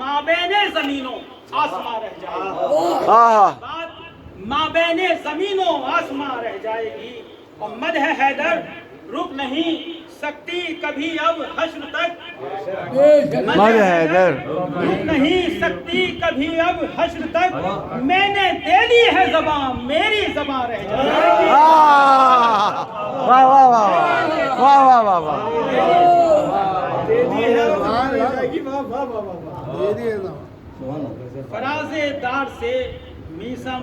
माबैने ज़मीनों आसमां रह जाएगी। बात माबैने ज़मीनों आसमां रह जाएगी। और मदह हैदर रुक नहीं सकती कभी अब हश्र तक। मदह हैदर रुक नहीं सकती कभी अब हश्र तक। मैंने दे दी है ज़बां, मेरी ज़बां रह जाएगी। वाह वाह वाह वाह वाह वाह वाह। फराज़े दार से मीसम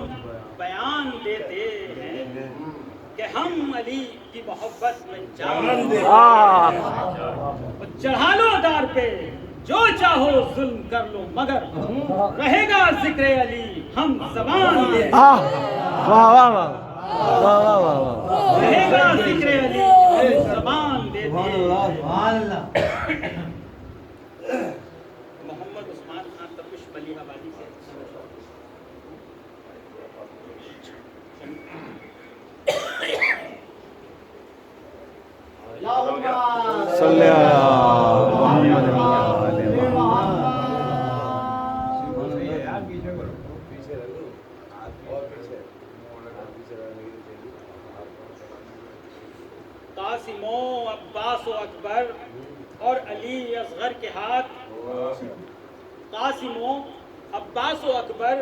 बयान देते हैं कि हम अली की मोहब्बत में जान देते हैं। चढ़ा लो दार पे जो चाहो जुल्म कर लो, मगर रहेगा जिक्र अली हम ज़बान देते हैं। वाह वाह वाह वाह वाह वाह। रहेगा जिक्र अली हम ज़बान देते हैं। मोहम्मद उस्मान खान तपिश मलिहाबादी से सल्ले अला मुहम्मद व आले मुहम्मद। कासिमो अब्बास व अकबर और अली असगर के हाथ। कासिमो अब्बास व अकबर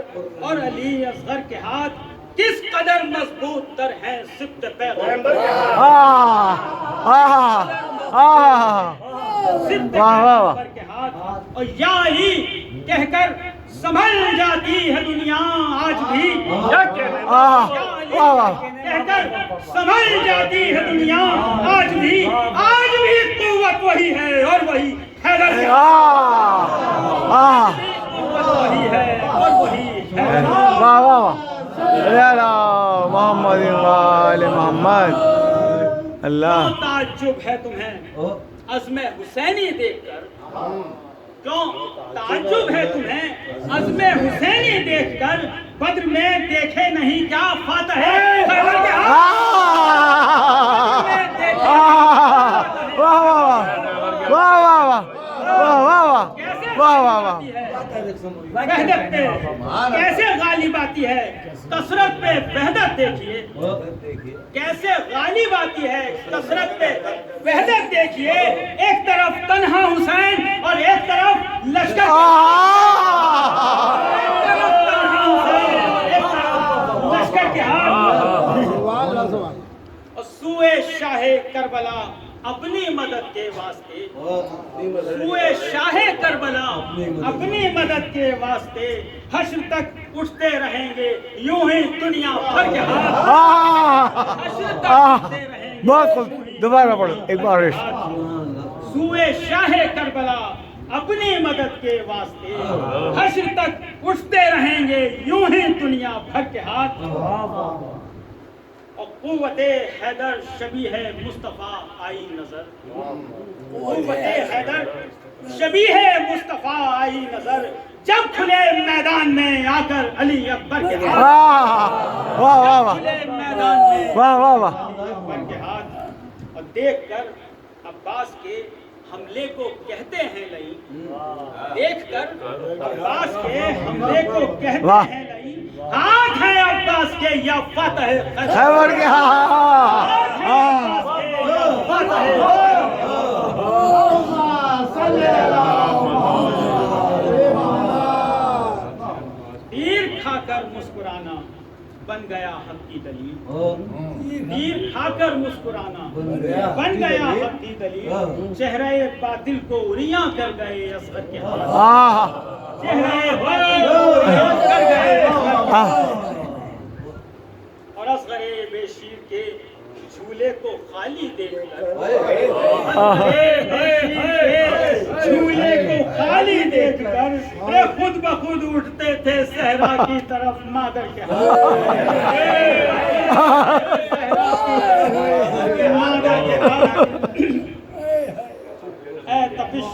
और अली असगर के हाथ किस कदर मजबूत तर हैं सिब्त पैगंबर के हाथ। सिब्त पैगंबर के हाथ। और या अली कहकर संभल जाती है दुनिया आज भी। या अली कहकर संभल जाती है दुनिया आज भी। आज भी कुव्वत वही है और वही हैदर के वही है और वही है। वाह वाह वाह। मोहम्मद वाले मोहम्मद। अल्लाह ताज्जुब है तुम्हें अज़्मे हुसैनी देखकर। क्यों ताज्जुब है तुम्हें अज़्मे हुसैनी देखकर। बद्र में देखे नहीं क्या फातह है खैबर के हाथ। वाह वाह वाह वाह वाह वाह वाह वाह वाह वाह। वहदत पे कैसे गालिब आती है कसरत पे वहदत देखिए। कैसे गालिब आती है कसरत पे वहदत देखिए। एक तरफ तन्हा हुसैन और एक तरफ लश्कर। लश्कर के हाथ। और सूए शाहे करबला अपनी मदद के वास्ते। सूए शाहे करबला अपनी मदद के वास्ते हश्र तक उठते रहेंगे यूं ही दुनिया भर के हाथ। हश्र तक उठते रहेंगे। बहुत दोबारा पढ़ो एक बार। सूए शाहे करबला अपनी मदद के वास्ते हश्र तक उठते रहेंगे यूं ही दुनिया भर के हाथ। और कुव्वते हैदर शबी है मुस्तफ़ा आई नजर। कुव्वते हैदर शबी है मुस्तफ़ा आई नजर। जब खुले मैदान में आकर अली अकबर के हाथ। वाह वाह वाह खुले मैदान में वाह वाह वाह। अली अकबर के हाथ। और देखकर अब्बास के हमले को कहते हैं लई। देखकर अब्बास के हमले को कहते हैं लई। हाथ है अब्बास के या फतह खैबर के तीर खाकर मुस्कुराना बन गया हक की दलील। तीर खाकर मुस्कुराना बन गया हक की दलील। चेहरे बातिल को उरियां कर गए असगर के हाथ। चेहरे बातिल को उरियां कर गए असगर के हाथ। और असगर बेशीर के झूले को खाली देखकर झूले को खाली देखकर वे खुद बखुद उठते थे सहरा की तरफ मादर के हाथ। ऐ तपिश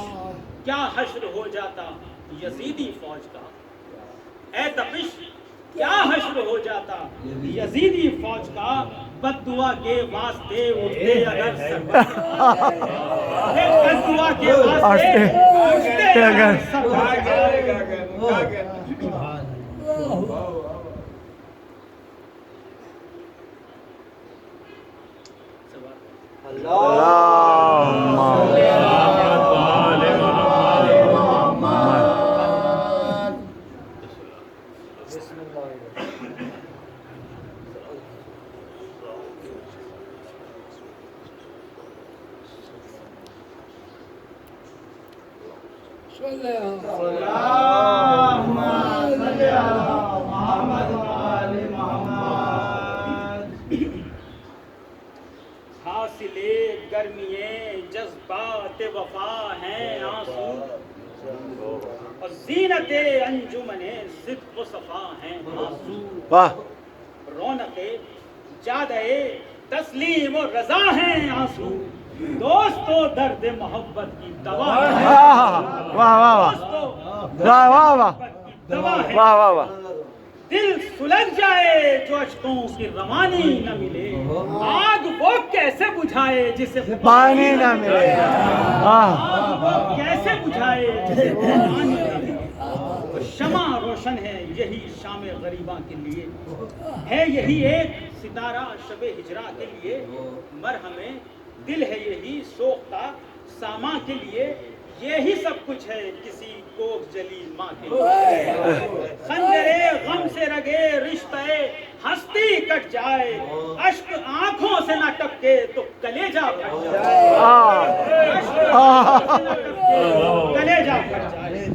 क्या हश्र हो जाता यजीदी फौज का। ऐ तपिश क्या हश्र हो जाता यजीदी फौज का। बद्दुआ के वास्ते उठते अगर सरबत बद्दुआ के वास्ते उठते अगर सरबत हासिले गर्मिये जज्बात वफा हैं आंसू और जीनते अंजुमने सिद्क़ व सफा हैं आंसू वाह रौनके जादे तस्लीम और रजा हैं आंसू दोस्तों दर्द मोहब्बत की दवा है वाह वाह वाह दोस्तों वाह वाह वाह दवा है वाह वाह वाह दिल सुलग जाए जो अश्कों की रवानी न मिले आग वो कैसे बुझाए जिसे पानी ना मिले आग वो कैसे बुझाए जिसे पानी न मिले तो शमा रोशन है यही शाम गरीबा के लिए है यही एक सितारा शबे हिजरा के लिए मरहमे दिल है यही सोख्ता सामा के लिए यही सब कुछ है किसी कोख जली माँ के लिए खंजरे गम से रगे रिश्ते हस्ती कट जाए अश्क आंखों से न टपके तो कलेजा फट जाए अश्क आंखों से न टपके तो कलेजा फट जाए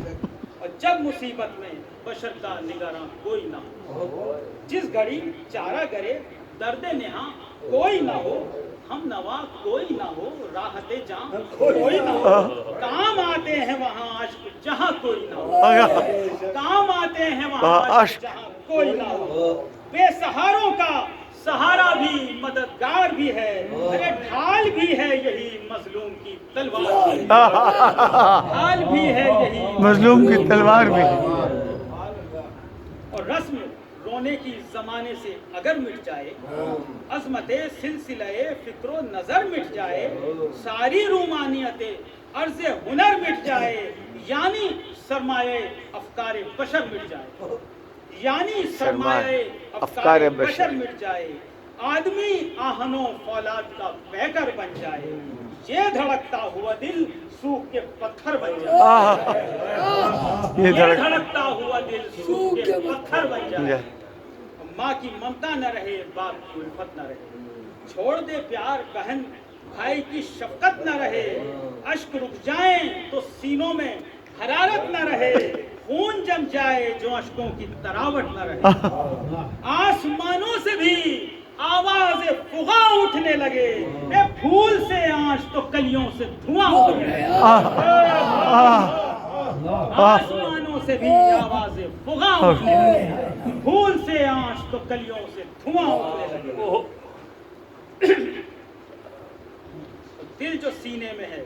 और जब मुसीबत में बशर का निगरां कोई ना हो जिस घड़ी चारा करे दर्द नेहा कोई ना हो हम नवा कोई ना हो राहते जां कोई ना हो काम आते हैं वहाँ अश्क जहाँ कोई ना हो काम आते हैं वहाँ अश्क जहाँ कोई ना हो बेसहारों का सहारा भी मददगार भी है अरे ढाल भी है यही मजलूम की तलवार ढाल भी है यही मजलूम की तलवार भी और रस्म रोने की जमाने से अगर मिट जाए अजमते सिलसिले फिक्रो नजर मिट जाए सारी रूमानियतें अर्ज़े हुनर मिट जाए यानी सरमाए अफकारे बशर मिट जाए यानी सरमाए अफकारे बशर मिट जाए आदमी आहनो फौलाद का पैकर बन जाए ये धड़कता हुआ दिल सूख के पत्थर बन जाए ये धड़कता हुआ दिल सूख के पत्थर बन जाए माँ की ममता न रहे बाप की उल्फत न रहे छोड़ दे प्यार बहन भाई की शफकत न रहे अश्क रुक जाएं तो सीनों में हरारत न रहे खून जम जाए जो अश्कों की तरावट न रहे आसमानों से भी आवाज फुगा उठने लगे फूल से आंच तो कलियों से धुआं उठने आसमानों से भी आवाज फुगा उठने लगे फूल से आंच तो कलियों से धुआं उठने लगे दिल जो सीने में है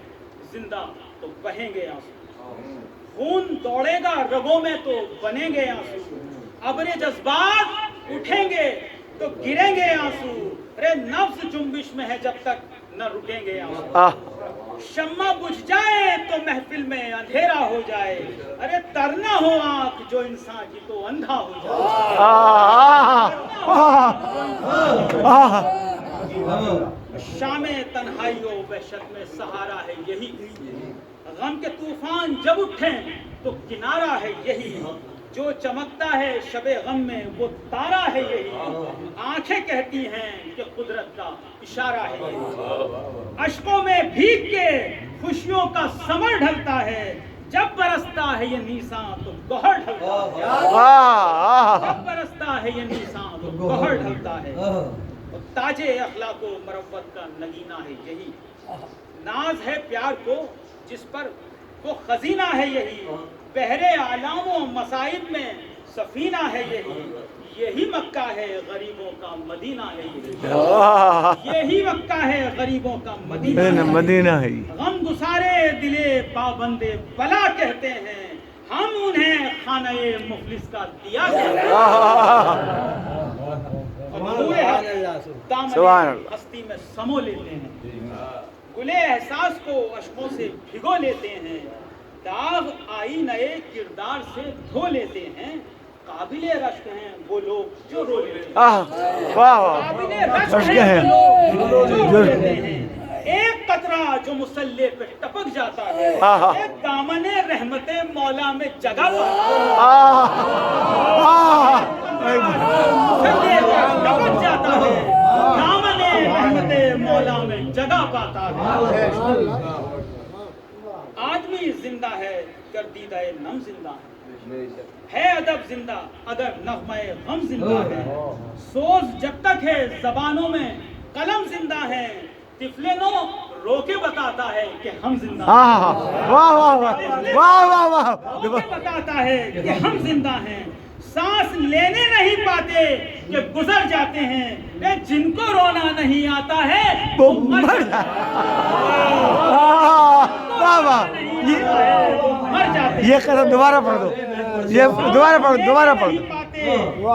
जिंदा तो बहेंगे आंसू खून दौड़ेगा रगों में तो बनेंगे आंसू अबरे जज्बात उठेंगे तो गिरेंगे आंसू अरे नफ्स जुम्बिश में है जब तक न रुकेंगे आंसू शम्मा बुझ जाए तो महफिल में अंधेरा हो जाए अरे तरना हो आंख जो इंसान की तो अंधा हो जाए शामे तन्हाइयों वहशत में सहारा है यही गम के तूफान जब उठे तो किनारा है यही जो चमकता है शबे गम में वो तारा है यही आंखें कहती हैं कि कुदरत का इशारा है यही अश्कों में भीग के खुशियों का समर ढलता है जब बरसता है ये नीसां तो गौहर ढलता है जब बरसता है ये नीसां तो गौहर ढलता है ताजे अखलाको मरवत का नगीना है यही नाज है प्यार को जिस पर वो खजीना है यही बहरे आलामों मसाइब में सफीना है यही मक्का है गरीबों का मदीना है यही मक्का है गरीबों का मदीना है गम गुसारे दिले पाबंदे बला कहते हैं हम उन्हें खाने मुखलिस का दिया कहते हैं और نور حق دامن ہستی میں سمو لیتے ہیں، گلے احساس کو اشکوں سے بھگو لیتے ہیں، داغ آئینہ کردار سے دھو لیتے ہیں، قابل رشک ہیں وہ لوگ جو رو لیتے ہیں، واہ واہ قابل رشک ہیں وہ لوگ جو رو لیتے ہیں، ایک قطرہ جو مسلح پہ ٹپک جاتا ہے، ایک دامن رحمت مولا میں جگہ ٹپک جاتا ہے، دامن رحمت مولا میں جگہ پاتا ہے۔ آدمی زندہ ہے گردیدہ نم زندہ ہے ادب زندہ اگر نغمہ غم زندہ ہے، سوز جب تک ہے زبانوں میں قلم زندہ ہے، طفل نو رو کے بتاتا ہے کہ ہم زندہ ہیں، واہ واہ واہ واہ واہ، رو کے بتاتا ہے کہ ہم زندہ ہیں، سانس لینے نہیں پاتے کہ گزر جاتے ہیں، جن کو رونا نہیں آتا ہے وہ مر جاتے ہیں، یہ قسم دوبارہ پڑھ دو، یہ دوبارہ پڑھ دو،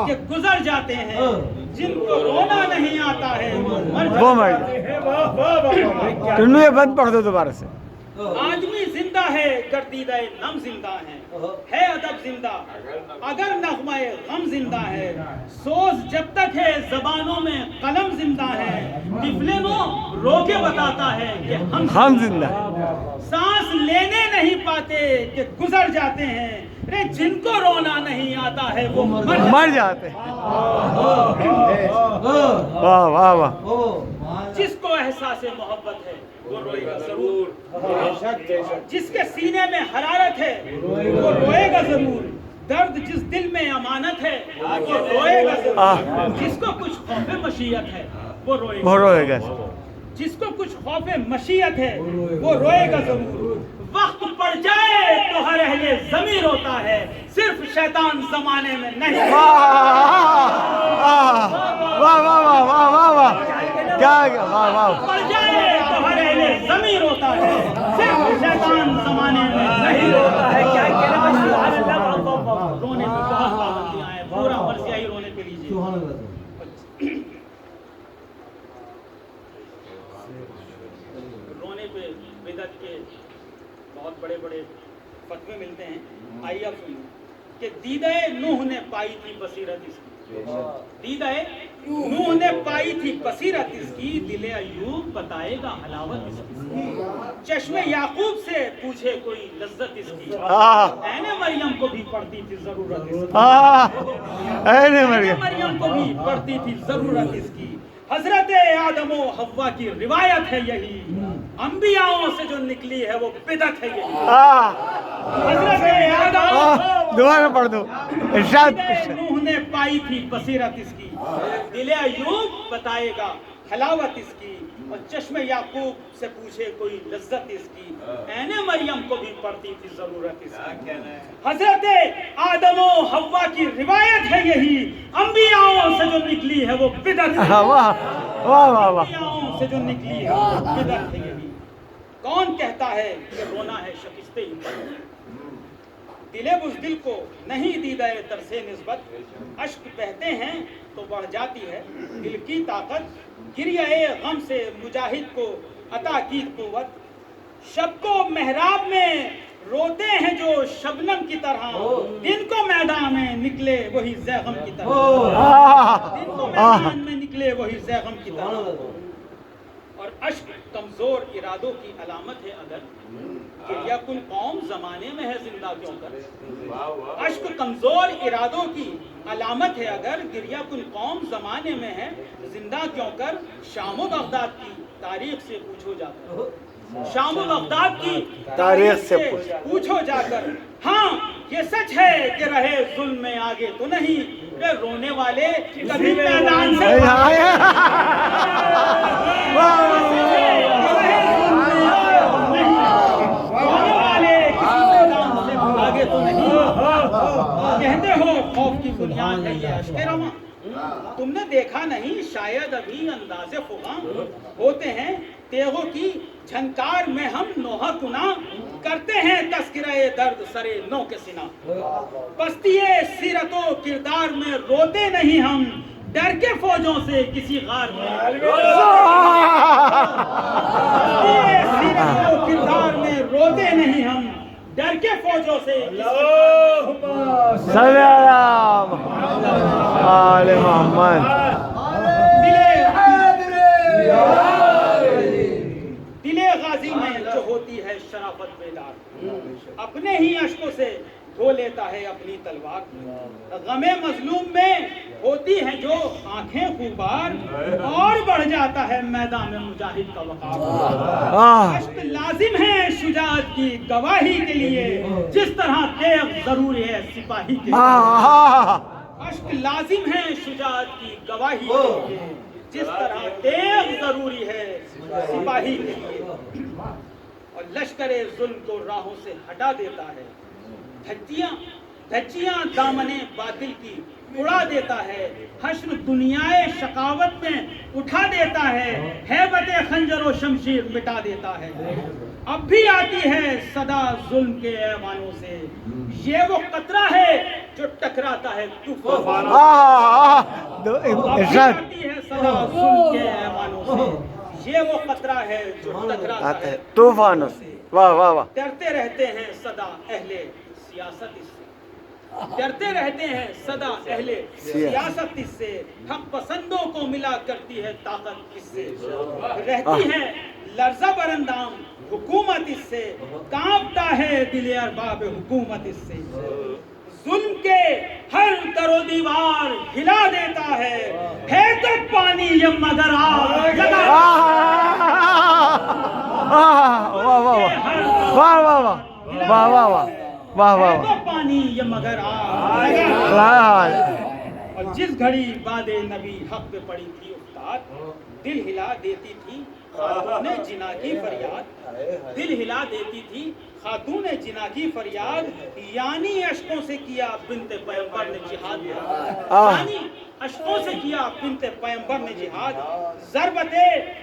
کہ گزر جاتے ہیں، جن کو رونا نہیں آتا ہے وہ مر جاتے ہیں۔ تنو یہ بند پڑھ دو دوبارہ سے۔ آدمی زندہ ہے گردیدہ نم زندہ ہے ادب زندہ اگر نغمہ غم زندہ ہے، سوز جب تک ہے زبانوں میں قلم زندہ ہے، طفل نو رو کے بتاتا ہے کہ ہم زندہ ہیں، سانس لینے نہیں پاتے کہ گزر جاتے ہیں، جن کو رونا نہیں آتا ہے وہ مر جاتے ہیں۔ واہ واہ واہ، جس کو احساس محبت ہے وہ روئے گا ضرور، جس کے سینے میں حرارت ہے وہ روئے گا ضرور، درد جس دل میں امانت ہے وہ روئے گا ضرور، جس کو کچھ خوف مشیت ہے وہ روئے گا، جس کو کچھ خوف مشیت ہے وہ روئے گا ضرور، وقت پڑ جائے تو ہر اہل ضمیر ہوتا ہے، صرف شیطان زمانے میں نہیں۔ واہ واہ واہ واہ واہ واہ، کیا واہ واہ، پڑ جائے تو ہر اہل ضمیر ہوتا ہے، صرف شیطان زمانے میں نہیں ہوتا ہے۔ کیا رونے پہ بہت پابندیاں ہیں، پورا مرثیہ ہی رونے پہ لیجیے۔ رونے پہ بدعت کے بہت بڑے بڑے فتوے ملتے ہیں، آئیے آپ سنیں کہ دیدہ نوح نے پائی تھی بصیرت اس کی، دیدہ نوح نے پائی تھی بصیرت اس کی، دل ایوب بتائے گا حلاوت اس کی، چشم یعقوب سے پوچھے کوئی لذت اس کی، عین مریم کو بھی پڑتی تھی ضرورت اس کی، عین مریم کو بھی پڑتی تھی ضرورت اس کی، حضرت آدم و حوا کی روایت ہے یہی، انبیاءوں سے جو نکلی ہے وہ بدعت ہے یہی، حضرت آدم دوبارہ پڑھ دو، ارشاد۔ نوح نے پائی تھی بصیرت اس کی، دل ایوب بتائے گا حلاوت اس کی، اور چشم یعقوب سے پوچھے کوئی لذت اس کی، عین مریم کو بھی پڑتی تھی ضرورت اس کی، حضرت آدم و حوا کی روایت ہے یہی، انبیاءوں سے جو نکلی ہے وہ بدعت ہے، واہ واہ واہ واہ، انبیاءوں سے جو نکلی ہے وہ بدعت ہے یہی، کون کہتا ہے کہ رونا ہے شکست ہمت، دل بزدل کو نہیں دیدہ ترس نسبت، اشک بہتے ہیں تو بڑھ جاتی ہے دل کی طاقت، گریہ غم سے مجاہد کو عطا کی قوت، شب کو محراب میں روتے ہیں جو شبنم کی طرح، دن کو میدان میں نکلے وہی زیغم کی طرح، دن کو میدان میں نکلے وہی زیغم کی طرح، اور اشک کمزور ارادوں کی علامت ہے اگر، گریہ کن قوم زمانے میں ہے زندہ کیوں کر، اشک کمزور ارادوں کی علامت ہے اگر، گریہ کن قوم زمانے میں ہے زندہ کیوں کر، شام و بغداد کی تاریخ سے پوچھو جا کر، شام و بغداد کی تاریخ سے پوچھو جا کر، ہاں یہ سچ ہے کہ رہے ظلم میں آگے تو نہیں، رونے والے کبھی میدان سے آگے تو نہیں، کہتے ہو خوف کی بنیاد ہے یہ اشک رواں، تم نے دیکھا نہیں شاید ابھی انداز خواں، ہوتے ہیں تیغوں کی جھنکار میں ہم نوحہ کنا، کرتے ہیں تذکرہ درد سرے نو کے سنا، پستی سیرت و کردار میں روتے نہیں ہم، ڈر کے فوجوں سے کسی غار میں سیرت و کردار میں روتے نہیں ہم ڈر کے فوجوں سے صلی اللہ آل محمد دل غازی میں جو ہوتی ہے شرافت بیدار اپنے ہی اشکوں سے دھو لیتا ہے اپنی تلوار غم مظلوم میں ہوتی ہے جو آنکھیں خوبار اور بڑھ جاتا ہے میدان میں مجاہد کا وقار اشک لازم ہے شجاعت کی گواہی کے لیے جس طرح تیغ ضروری ہے سپاہی کے لیے اشک لازم ہے شجاعت کی گواہی کے لیے جس طرح تیغ ضروری ہے سپاہی کے لیے اور لشکر ظلم کو راہوں سے ہٹا دیتا ہے دھچیاں دامنے باطل کی اڑا دیتا ہے حشر دنیائے شقاوت میں اٹھا دیتا ہے ہیبت خنجر و شمشیر مٹا دیتا ہے اب بھی آتی ہے صدا ظلم کے ایوانوں سے یہ وہ قطرہ ہے جو ٹکراتا ہے طوفان آتی ہے صدا ظلم کے ایوانوں سے یہ وہ قطرہ ہے جو ٹکراتا ہے طوفانوں سے واہ واہ واہ ڈرتے رہتے ہیں صدا اہل سیاست اس سے ڈرتے رہتے ہیں صدا اہل سیاست اس سے حق پسندوں کو ملا کرتی ہے طاقت اس سے رہتی ہے لرزہ برندام حکومت اس سے کانپتا ہے دل ارباب حکومت اس سے ظلم کے ہر در و دیوار ہلا دیتا ہے تو پانی یہ مگر آگ لگا واہ واہ واہ واہ واہ واہ واہ واہ واہ تو پانی یہ مگر آگ اور جس گھڑی باد نبی حق پہ پڑی تھی افتاد دل ہلا دیتی تھی خاتون جنا کی فریاد دل ہلا دیتی تھی خاتون جنا کی فریاد یعنی اشکوں سے کیا بنت پیغمبر نے جہاد یعنی اشکوں سے کیا بنت پیغمبر نے جہاد ضربت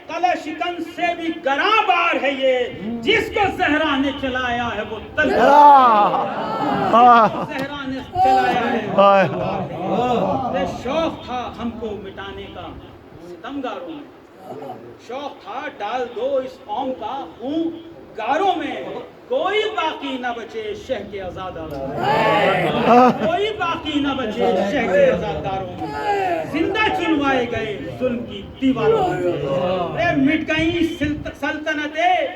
قلع شکن سے بھی گراں بار ہے یہ جس کو زہرا نے چلایا ہے وہ تلوار زہرا نے چلایا ہے شوق تھا ہم کو مٹانے کا ستمگاروں میں شوق تھا ڈال دو اس قوم کا خون گاروں میں کوئی باقی نہ بچے شہ کے آزاداروں میں کوئی باقی نہ بچے شہ کے آزاداروں میں زندہ چنوائے گئے ظلم کی دیواروں میں مٹ گئی سلطنتیں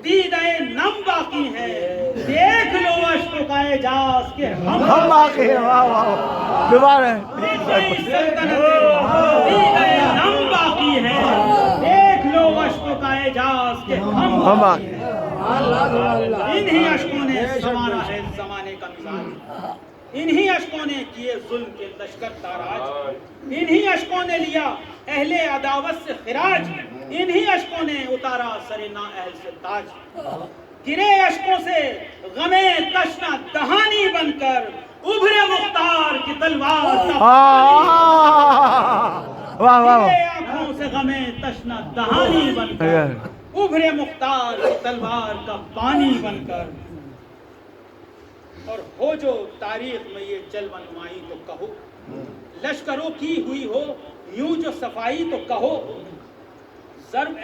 دیدے نم باقی ہیں دیکھ لو اشکوں کا اعجاز کہ ہم باقی ہیں واہ واہ دوبارہ دیدے نم باقی ہیں دیکھ لو اشکوں کا اعجاز کہ ہم باقی ہیں انہی اشکوں نے سنوارا ہے زمانے کا مزاج انہی اشکوں نے کیے ظلم کے لشکر تاراج انہی اشکوں نے لیا اہل عداوت سے خراج انہی اشکوں نے اتارا سر نا اہل سے تاج گرے اشکوں سے غم تشنا دہانی بن کر ابھرے مختار کی تلوار گرے آنکھوں سے غم تشنا دہانی بن کر ابھرے مختار کی تلوار کا پانی بن کر اور ہو جو تاریخ میں یہ جلوہ نمائی تو کہو لشکروں کی ہوئی ہو یوں جو صفائی تو کہو ضرب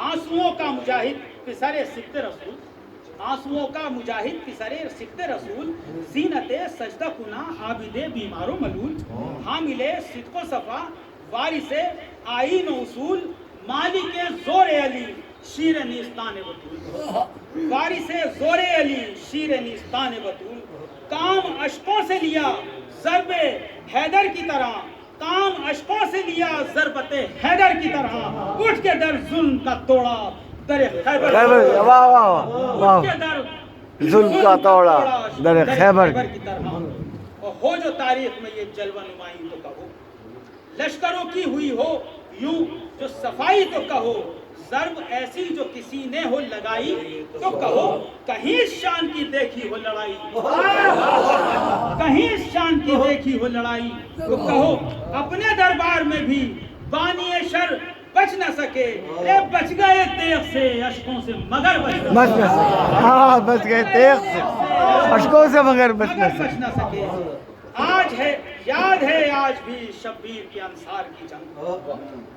آنسوؤں کا مجاہد پسر سکت رسول آنسوؤں کا مجاہد پسر سکت رسول زینت سجدہ کنا عابد بیمار و ملول حامل صدق و صفا وارث آئین و اصول مالک زور علی شیر نیستان بطول وارث زور علی شیر نیستان بطول کام اشکوں سے لیا ضرب حیدر کی طرح کام اشکوں سے لیا ضربت حیدر کی طرح اٹھ کے در ظلم کا توڑا در خیبر اٹھ کے در ظلم کا توڑا در خیبر کی طرح اور ہو جو تاریخ میں یہ جلوہ نمائی تو کہو لشکروں کی ہوئی ہو یوں جو صفائی تو کہو ضرب ایسی جو کسی نے ہو لگائی تو کہو کہیں اس شان کی دیکھی ہو لڑائی کہیں اس شان کی دیکھی ہو لڑائی تو کہو اپنے دربار میں بھی بانی شر بچ نہ سکے اے بچ گئے تیغ سے اشکوں سے مگر بچ گئے تیغ سے اشکوں سے مگر بچ نہ سکے آج ہے یاد ہے آج بھی شبیر کے انصار کی جنگ،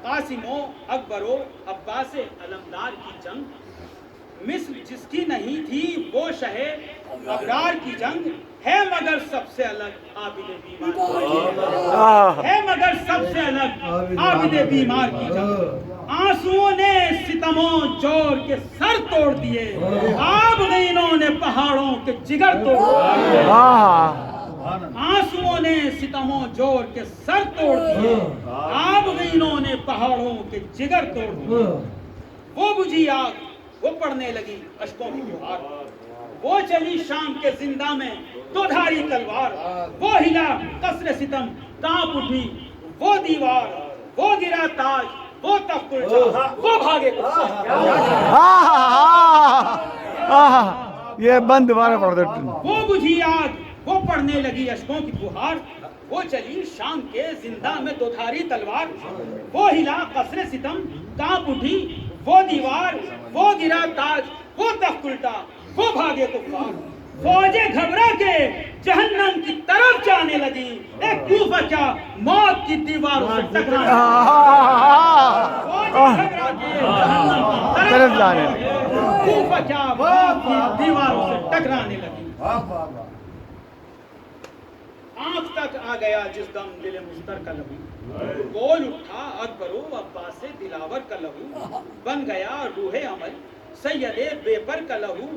قاسم و اکبر و عباس علمدار کی جنگ، مثل جس کی نہیں تھی وہ شہ ابرار کی جنگ، ہے مگر سب سے الگ عابد بیمار، ہے مگر سب سے الگ عابد بیمار کی جنگ، آنسوؤں نے ستم و جور کے سر توڑ دیے، آبغینوں نے پہاڑوں کے جگر توڑ دیے، آنسوؤں نے ستم و جور کے سر توڑ دیے، آبغینوں نے پہاڑوں کے جگر توڑ دیے، وہ بجھی آگ وہ پڑنے لگی اشکوں کی بہار، وہ چلی شام کے زندہ میں دو دھاری تلوار، وہ ہلا قصر ستم کانپ اٹھی وہ دیوار، وہ گرا تاج وہ تخت الٹا وہ بھاگے یہ بند دوبارہ پڑھ دیتے ہیں۔ وہ بجھی آگ وہ پڑنے لگی اشکوں کی بہار، وہ چلی شام کے زندہ میں دو دھاری تلوار، وہ ہلا قصر ستم کانپ اٹھی وہ دیوار، وہ گرا تاج وہ تخت الٹا وہ بھاگے کفار، فوجیں گھبرا کے جہنم کی طرف جانے لگی، ایک کوفہ کیا موت کی دیواروں سے ٹکرانے لگی، فوجیں گھبرا کے جہنم کی طرف جانے لگی، کوفہ کیا موت کی دیواروں سے ٹکرانے لگی، آنکھ تک آ گیا جس دم دل مشتر کا لہو، بول اٹھا اکبر و عباس دلاور کا لہو، بن گیا روح عمل سید بے پر کا لہو،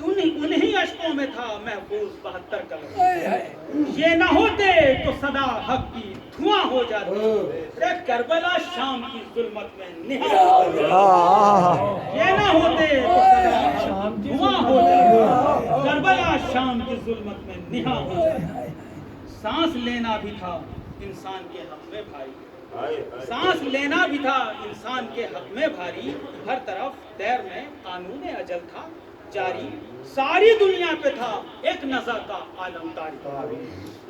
انہی اشکوں میں تھا محفوظ 72 کا لہو، یہ نہ ہوتے تو صدا حق کی دھواں ہو جاتی، اے کربلا شام کی ظلمت میں نہاں ہو جاتی، یہ نہ ہوتے تو صدا حق کی دھواں ہو جاتی، کربلا شام کی ظلمت میں نہاں ہو جاتی، سانس لینا بھی تھا انسان کے حق میں بھاری، سانس لینا بھی تھا انسان کے حق میں بھاری، ہر طرف دیر میں قانون اجل تھا جاری، ساری دنیا پہ تھا ایک نظر کا عالم تاری،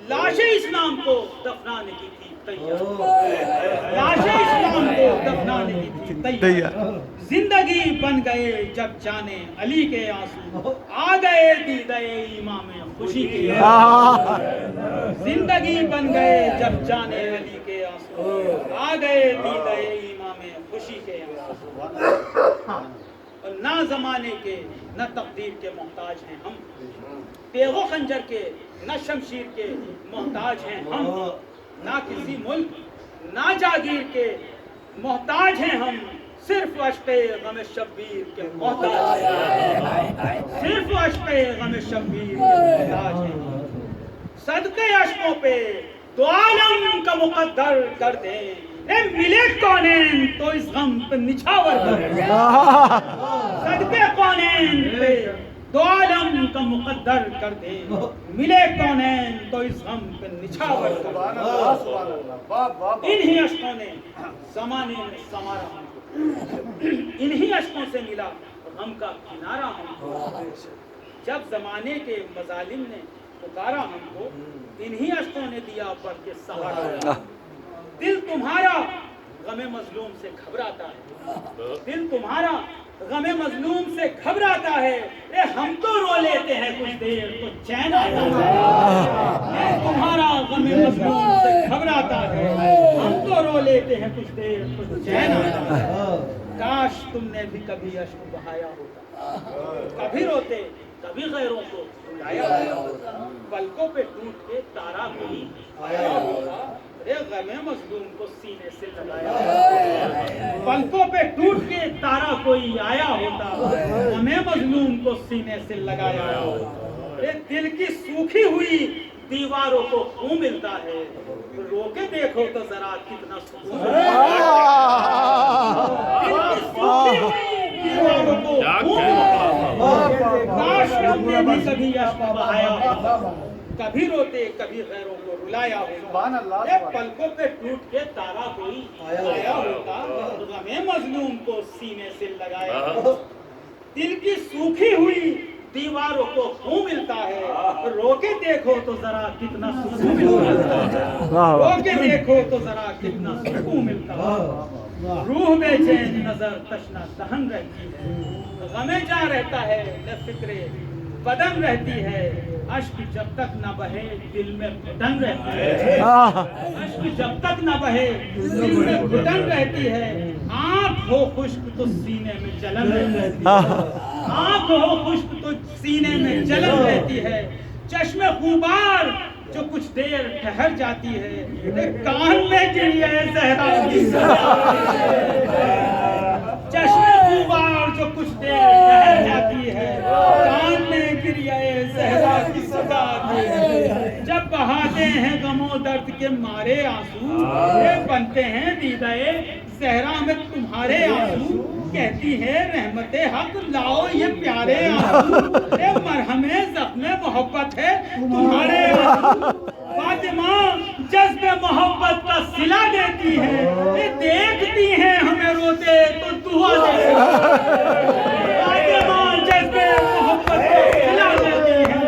لاشیں اسلام کو دفنانے کی تھی تیار، لاشیں اسلام کو دفنانے کی تھی تیار، زندگی بن گئے جب جانے علی کے آنسو، آ گئے دیدہ امام خوشی کے آنسو، زندگی بن گئے جب جانے علی کے آنسو، آ گئے دیدہ امام خوشی کے آنسو، نہ زمانے کے نہ تقدیر کے محتاج ہیں ہم، تیغ و خنجر کے نہ شمشیر کے محتاج ہیں ہم، نہ کسی ملک نہ جاگیر کے محتاج ہیں ہم، صرف عشق غم شبیر کے محتاج ہیں، صرف عشق غم شبیر کے محتاج ہیں، صدقے عشقوں پہ دو عالم کا مقدر کر دیں، اے ملے کونین تو اس غم پہ نچھاور کر دیں، صدقے کونین پہ دو عالم کا مقدر کر دیں، ملے کونین تو اس غم پہ نچھاور کر دیں، انہی عشقوں نے زمانے میں سنوارا ہم کو، انہی عشقوں سے ملا غم کا کنارہ ہم کو، جب زمانے کے مظالم نے پکارا ہم کو، انہی عشقوں نے دیا بڑھ کے سہارا، دل تمہارا غم مظلوم سے گھبراتا ہے، دل تمہارا غم مظلوم سے گھبراتا ہے، اے ہم تو رو لیتے ہیں کچھ دیر تو چین آتا ہے، دل تمہارا غم مظلوم سے گھبراتا ہے، ہم تو رو لیتے ہیں کچھ دیر تو چین آتا ہے، کاش تم نے بھی کبھی اشک بہایا ہوتا، کبھی روتے کبھی غیروں کو رلایا ہوتا، پلکوں پہ ٹوٹ کے تارا کوئی آیا ہوتا، اے غم مظلوم کو سینے سے لگایا ہوتا، پلکوں پہ ٹوٹ کے تارا کوئی آیا ہوتا، غم مظلوم کو سینے سے لگایا ہوتا، اے دل کی سوکھی ہوئی دیواروں کو خون ملتا ہے، رو کے دیکھو تو ذرا کتنا سکون ملتا ہے، دل کی سوکھی ہوئی دیواروں کو خون ملتا ہے، کاش تم نے بھی کبھی اشک بہایا ہوتا، کبھی روتے کبھی غیروں کو رلایا ہوتا، اے پلکوں پہ ٹوٹ کے تارا کوئی آیا ہوتا، غم مظلوم کو سینے سے لگایا ہوتا، دل کی سوکھی ہوئی دیواروں کو خون ملتا ہے، رو کے دیکھو تو ذرا کتنا سکون ملتا ہے، رو کے دیکھو تو ذرا کتنا سکون ملتا ہے، روح بے چین نظر تشنا دہن رہتی ہے، غم جاں رہتا ہے نہ فکر بدن رہتی ہے، अश्क जब तक न बहे दिल में घुटन रहती है, अश्क जब तक न बहे दिल में घुटन रहती है, आँख हो खुश्क तो सीने में जलन रहती है, आँख हो खुश्क तो सीने में जलन रहती है, चश्मे खूबार जो कुछ देर ठहर जाती है, कान में गिरी है ज़हरा की सदा, चश्मे खूबार जो कुछ देर ठहर जाती है, कान में गिरी है ज़हरा की सदा, जब बहाते हैं गमो दर्द के मारे आंसू, ये बनते हैं दीदाए ज़हरा में तुम्हारे आंसू, कहती है रहमते हक लाओ ये प्यारे आंसू, ये मरहमे ज़ख्मे मोहब्बत है तुम्हारे आंसू, फातिमा जज्बे मोहब्बत का सिला देती है, ये देखती है हमें रोते तो दुआ देती है, फातिमा जज्बे मोहब्बत का सिला देती है,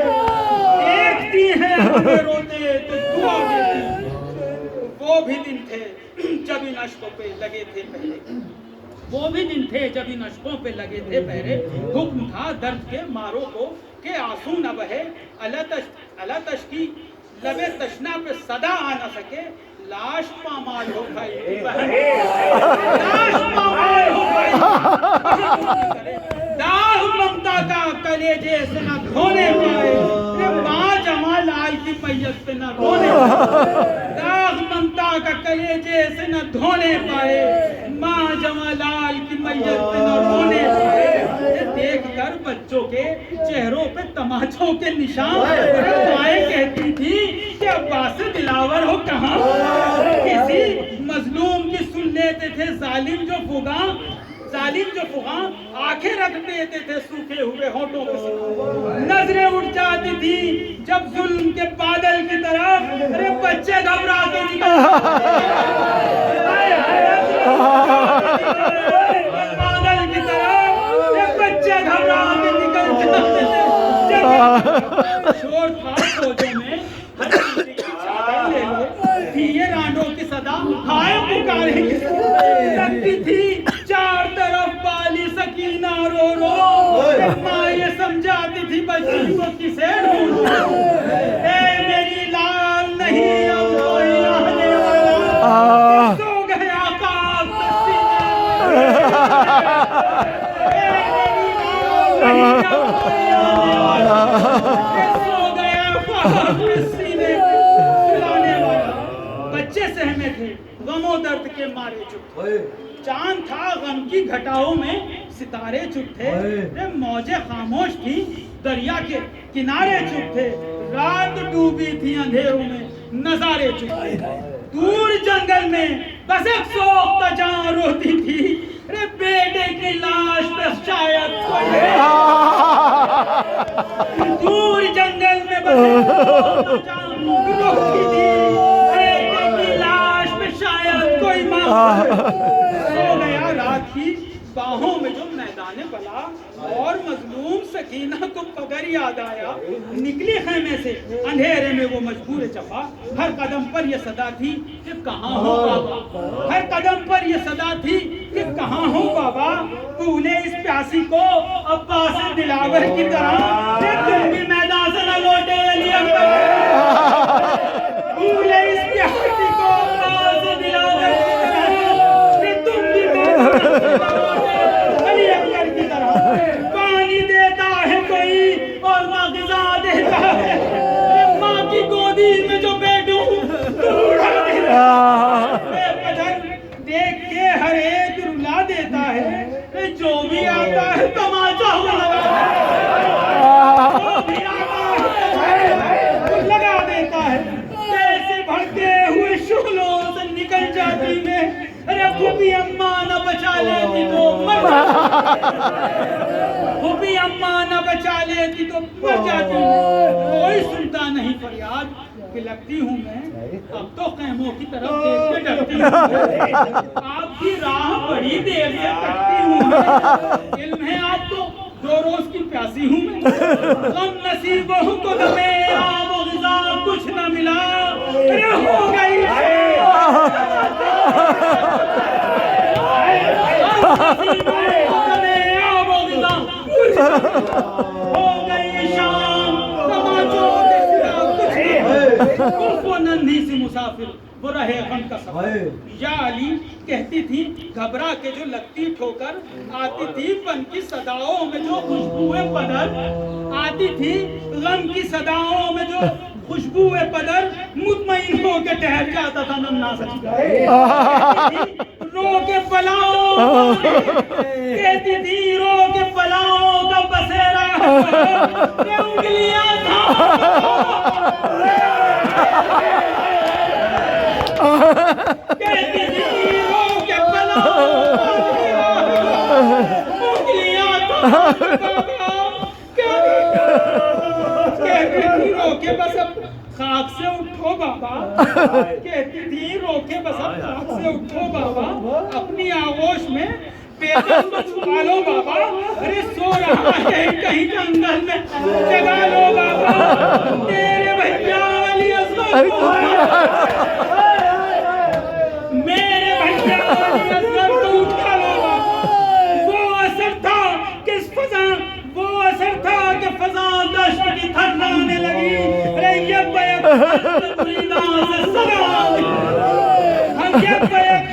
देखती है हमें रोते तो दुआ देती है। वो भी दिन थे जब इन अश्कों पे लगे थे पहले, वो भी दिन थे जब इन अश्कों पे लगे थे पहले, हुक्म था दर्द के मारो को के आंसू न बहे, अला तश्की लबे तशना पे सदा आ न सके, लाश पामाल हो गई बहन, लाश पामाल हो गई, दाग ममता का कलेजे से न धोने पाए, माँ जमा लाल की मैयत पे न रोने पाए, दाग ममता का कलेजे से न धोने पाए, माँ जमा लाल की मैयत पे न रोने पाए, देख कर बच्चों के चेहरों पे तमाचों के निशान, माएँ कहती थी कि अब्बास दिलावर हो कहाँ, किसी मजलूम की सुन लेते थे जालिम जो फुगा, आंखें रख देते थे सूखे हुए होठों के साथ, नजरें उठ जाती थी जब जुल्म के बादल की तरफ, अरे बच्चे घबरा के निकल बादल की तरफ, बच्चे घबरा के निकल जाते थे, शोर था फौजों में, हर किसी की चादर ले लो, थी ये रांडों की सदा, हाय पुकारे की लगती थी चार तरफ बाली सकीना रो रो, माँ ये समझाती थी बच्ची को किसे ढूंढूं, ए मेरी लाल नहीं अब कोई आने वाला, सो गया काल तस्ती में, ए मेरी लाल नहीं अब कोई आने वाला, सो गया काल तस्ती में सुलाने वाला, बच्चे सहमे थे गमो दर्द के मारे चुप, चांद था गम की घटाओं में सितारे चुप थे, मौजें खामोश थी दरिया के किनारे चुप थे, रात डूबी थी अंधेरों में नजारे चुप थे, दूर जंगल में बस एक सोख्ता जान रोती थी, रे बेटे की लाश पे शायद कोई, दूर जंगल में बस एक सोख्ता जान रोती थी, बेटे की लाश पे शायद कोई माँ, सो गया रात की बाहों में जो मैदान बला, और मजलूम सकीना को पगर याद आया, निकली खेमे से अंधेरे में वो मजबूर जफा, हर कदम पर ये सदा थी कि कहाँ हो बाबा, हर कदम पर ये सदा थी कि कहाँ हो बाबा, तूने इस प्यासी को अब्बास दिलावर की तरह, तुम भी मैदान से न लौटे अली अकबर, तूने इस प्यासी को अब्बास दिलावर की तरह, तुम भी अली अकबर की तरह, पानी देता है कोई और माँ ग़िज़ा देता है, माँ की गोदी में जो बैठूं उड़ा देता है, देख के हर एक रुला देता है, जो भी आता है तमाचा लगा देता है, कैसे भड़के हुए शोलों से निकल जाती मैं, अरे फूफी अम्मा न बचा लेती तो मर जाती, फूफी अम्मा न बचा लेती तो मर जाती, कोई सुनता नहीं फरियाद कि लगती हूँ मैं, अब तो खैमों की तरफ देख के डरती हूँ, आपकी राह बड़ी देर से कटती हूँ, इल्म है आपको 2 रोज की प्यासी हूँ मैं, कम नसीबों को दमे आब व ग़िज़ा कुछ न मिला, अरे हो गई हो गई शाम तमाचों वो नन्ही सी मुसाफिर वो रहे गम का सफर। या अली कहती थी घबरा के जो लगती ठोकर, आती थी फन की सदाओं में जो खुशबुए पदर, आती थी गम की सदाओं में जो खुशबुए पदर, मुतमईन हो के ठहर जाता था नन्हा सा जिगर। रो के पलाओं कहती थी रो के पलाओं का बसेरा ये उंगलियां कहती थी रो के पलाओं उंगलियां कहती थी रो के बस अब खाक से उठो बाबा, कहती थी रोके बस अब खाक से उठो बाबा, अपनी आगोश में पेदल को छुपा लो बाबा, अरे सो रहा है कहीं जंगल में जगा लो बाबा, तेरे भैया अली असगर को मेरे भैया अली असगर को उठा लो बाबा। वो असर था किस फजा, वो असर था कि फजा दश्त की थर्राने लगी, अरे ये बुरीदा से सदा हम ये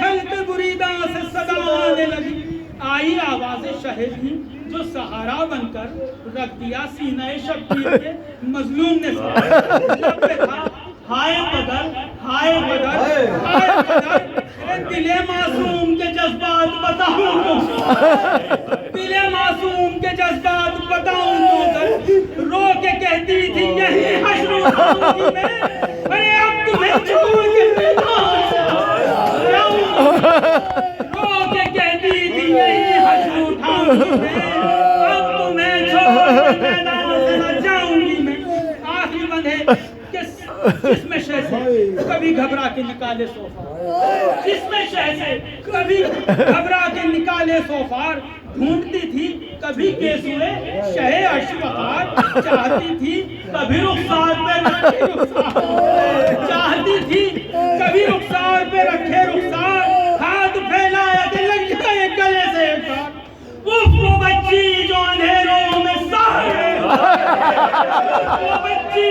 खल्क बुरीदा से सदा आने लगी। आई आवाज़े शहीदी जो सहारा बनकर रख दिया सीने शब्बीर के मजलूम ने। लब पे था हाय बदर हाय बदर हाय बदर, दिले मासूम के जज्बात बताऊं तो, दिले मासूम के जज्बात बताऊं तो, रो के कहती थी यही हश्र उठाऊंगी मैं, अरे अब तुम्हें छोड़ के मैदान से जाऊं, रो के कहती थी यही हश्र उठाऊंगी मैं, अब तुम्हें छोड़ के मैदान से न जाऊंगी मैं। आखिरी बंद है जिसमें शहज़े कभी घबरा के निकाले सोफार, जिसमें शहज़े कभी घबरा के निकाले सोफार, ढूंढती थी कभी केसुए शहे अश्वहार, चाहती थी कभी रुखसार पे रखे रुखसार, चाहती थी कभी रुखसार पे रखे रुखसार, हाथ फैलाया कि लग जाए गले से एक बार, वो बच्ची जो अंधेरों में साए, वो बच्ची